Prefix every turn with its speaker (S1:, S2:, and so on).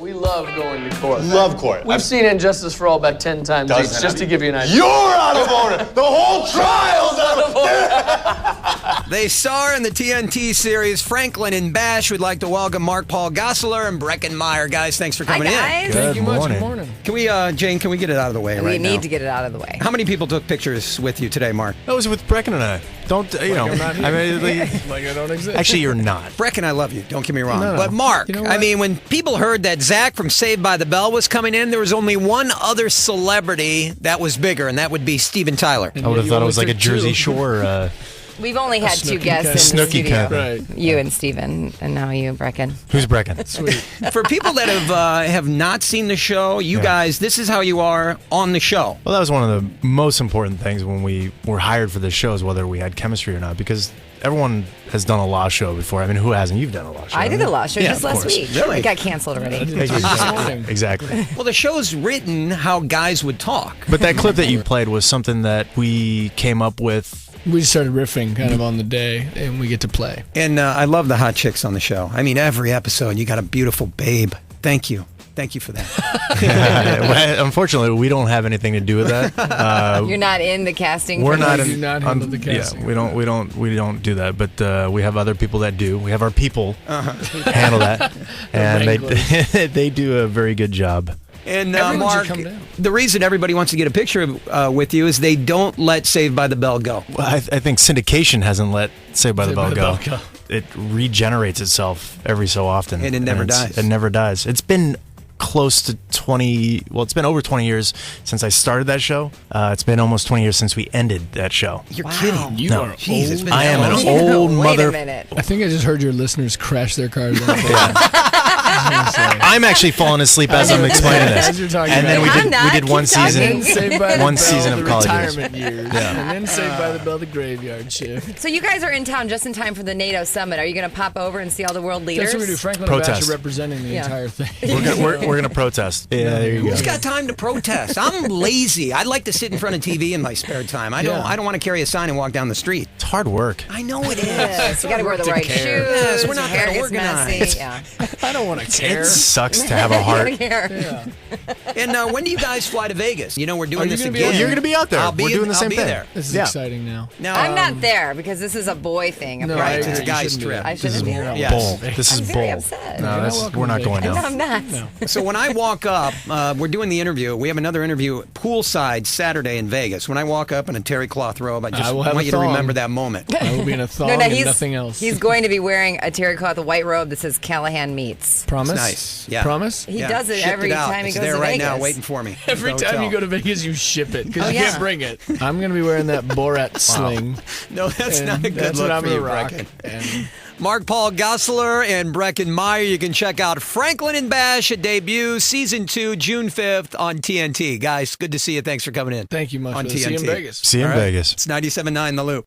S1: We love going to court.
S2: Love court.
S1: We've seen Injustice for All about 10 times each, just to give you an idea.
S2: You're out of order. The whole trial's out of order.
S3: They star in the TNT series Franklin and Bash. We'd like to welcome Mark Paul Gosselaar and Brecken Meyer. Guys, thanks for coming
S4: Hi, guys.
S1: Thank you much.
S2: morning.
S1: Good morning.
S3: Can we, Jane, can we get it out of the way
S4: We
S3: right now?
S4: need to get it out of the way.
S3: How many people took pictures with you today, Mark?
S2: That was with Brecken and I. Don't,
S1: I'm not here.
S2: I mean,
S1: Like I don't exist.
S2: actually, you're not.
S3: Brecken, I love you. Don't get me wrong.
S1: No.
S3: But Mark,
S1: You know
S3: I
S1: what?
S3: mean, when people heard that Zach from Saved by the Bell was coming in, there was only one other celebrity that was bigger, and that would be Steven Tyler.
S2: I would have thought it was like a Jersey Shore.
S4: We've only had two
S1: snooki
S4: guests in the
S2: Snooki
S4: studio.
S2: cut.
S1: Right.
S4: You and Steven, and now you, Brecken.
S2: Who's Brecken?
S1: Sweet.
S3: For people that have not seen the show, you guys, this is how you are on the show.
S2: Well, that was one of the most important things when we were hired for this show, is whether we had chemistry or not, because everyone has done a law show before. I mean, who hasn't? You've done a law show.
S4: I did a law show
S2: Yeah,
S4: just
S2: of
S4: last
S2: course.
S4: week.
S3: Really?
S4: It got canceled already.
S2: Exactly.
S3: Well, the show's written how guys would talk.
S2: But that clip that you played was something that we came up with.
S1: We just started riffing kind of on the day, and we get to play.
S3: And I love the hot chicks on the show. I mean, every episode, you got a beautiful babe. Thank you. Thank you for that.
S2: Unfortunately, we don't have anything to do with that.
S4: You're not in the casting.
S2: We're
S4: for
S2: not
S4: this?
S1: do not handle the casting.
S2: Yeah, we don't do that. But we have other people that do. We have our people handle that, and they do a very good job.
S3: And
S1: Everyone should
S3: Mark,
S1: come down.
S3: the reason everybody wants to get a picture with you is they don't let Saved by the Bell go.
S2: Well, I think syndication hasn't let Saved by the Bell go.
S1: Bell go.
S2: It regenerates itself every so often,
S3: And it never dies.
S2: It never dies. It's been close to 20. Well, it's been over 20 years since I started that show. It's been almost 20 years since we ended that show.
S3: You're
S4: Wow.
S3: kidding.
S1: You
S2: No.
S1: are
S3: Jeez, it's
S1: old.
S3: been
S2: I
S3: that
S2: am
S3: long.
S2: an old
S4: Wait
S2: mother.
S4: a minute.
S1: I think I just heard your listeners crash their cars.
S2: I'm actually falling asleep as I'm explaining
S1: As
S2: this.
S1: you're talking
S2: And then
S1: about
S2: we
S4: I'm not.
S2: did one
S4: Keep talking.
S2: season.
S1: Saved by the
S2: One
S1: Bell,
S2: season of
S1: the
S2: college years.
S1: retirement years, and then Saved by the Bell, the graveyard shift.
S4: So you guys are in town just in time for the NATO summit. Are you going to pop over and see all the world leaders?
S1: That's what we do. Franklin and Bash
S2: Protest.
S1: are representing the
S4: Yeah.
S1: entire thing.
S2: We're gonna protest. Yeah, there you go.
S3: Who's got time to protest? I'm lazy. I'd like to sit in front of TV in my spare time. I don't want to carry a sign and walk down the street.
S2: It's hard work.
S3: I know it is.
S4: Yes, you got to wear the right shoes.
S3: Yes, we're not
S4: your hair
S3: that
S4: gets
S3: organized.
S4: messy. Yeah.
S1: I don't want to care.
S2: It sucks to have a heart.
S4: Here.
S3: And when do you guys fly to Vegas? You know, we're doing
S1: Are you
S3: this
S1: gonna be
S3: again.
S1: out
S2: You're gonna be out there.
S3: I'll be
S2: We're doing the same
S3: I'll be
S2: thing.
S3: there.
S1: This is
S2: Yeah.
S1: exciting now.
S3: Now,
S4: I'm not there because this is a boy thing.
S1: No,
S4: apparently.
S1: I
S3: Right,
S1: agree.
S3: it's a
S1: You
S3: guy's
S1: shouldn't do
S3: trip.
S1: that.
S4: I
S1: This is
S4: shouldn't be
S1: more
S4: there.
S3: Yes.
S2: Bull. This is
S4: I'm very
S2: bull.
S4: upset.
S2: No,
S1: You're
S2: that's,
S1: not welcome
S2: we're not
S1: to
S2: going
S1: Vegas.
S2: now.
S4: I'm not.
S1: No.
S3: So when I walk up, we're doing the interview. We have another interview poolside Saturday in Vegas. When I walk up in a terry cloth robe, I just
S1: I will have
S3: want
S1: a
S3: you to
S1: thong.
S3: remember that moment.
S1: I will be in a thong
S4: No,
S1: and
S4: he's
S1: nothing else.
S4: He's going to be wearing a terry cloth, a white robe that says Callahan Meats.
S1: Promise?
S3: Nice. Yeah.
S1: Promise?
S4: He
S3: Yeah,
S4: does it
S3: shipped
S4: every
S3: out.
S4: time he
S3: It's
S4: goes
S3: there
S4: to
S3: right
S4: Vegas.
S3: now, waiting for me.
S1: Every
S3: at the
S1: time you
S3: hotel.
S1: go to Vegas, you ship it because
S4: Oh,
S1: you
S4: yeah.
S1: can't bring it. I'm going to be wearing that Borat sling.
S3: No, that's
S1: and
S3: not a good
S1: that's
S3: look
S1: what I'm
S3: for
S1: gonna
S3: you,
S1: rock.
S3: Brecken.
S1: And
S3: Mark Paul Gosselaar and Brecken Meyer. You can check out Franklin and Bash at debut, season 2, June 5th on TNT. Guys, good to see you. Thanks for coming in.
S1: thank you much
S3: On
S1: for this. See you in
S3: TNT.
S1: Vegas.
S2: See you in
S3: All right.
S2: Vegas.
S3: It's 97.9 The Loop.